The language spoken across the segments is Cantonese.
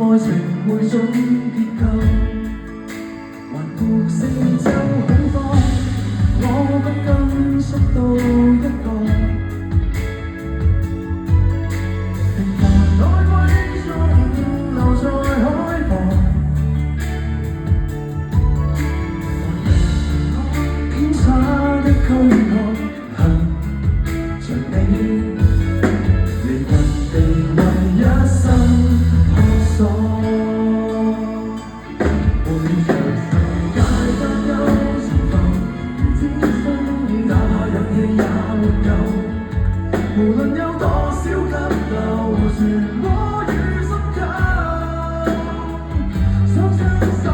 愛情每種結構，還顧四周恐慌，我不甘縮到一個平凡內歸中留在海旁，偏差的軀殼行着你。無論有多少急流旋我與心扣，雙雙手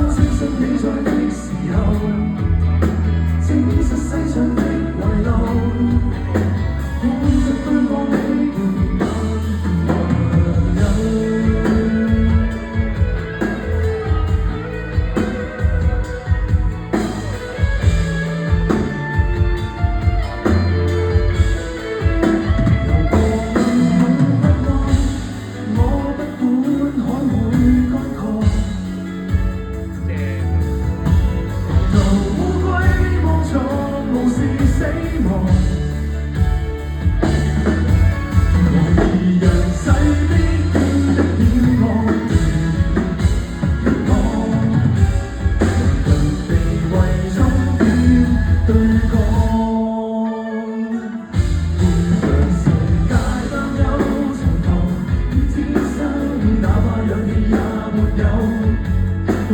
清晰你在的時候，證實世上的遺漏，看着對我你仍然還有。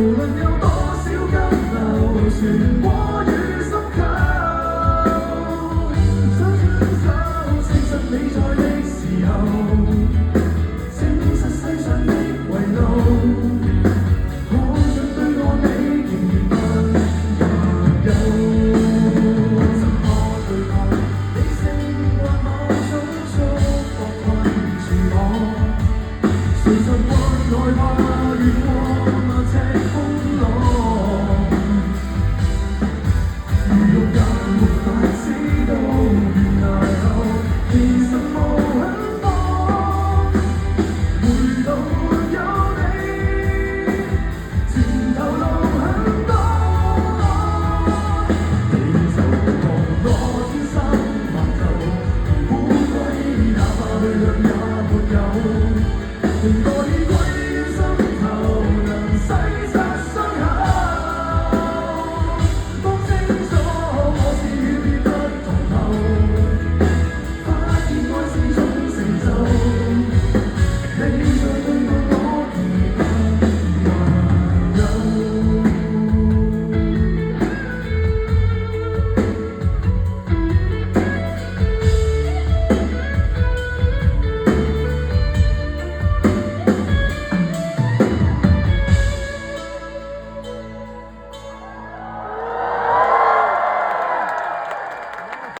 無論有多少急流旋我與心扣，雙雙手證實你在的時候，證實世上的遺漏，看着對我你仍然有。怎麼對抗理性或某種束縛困住我，誰實還害怕越過那赤風浪，如欲也沒法子都別捱後，其實無很多，回頭沒有你，前頭路很多，你就望我天生盲頭烏龜，哪怕去向也沒有，仍待歸。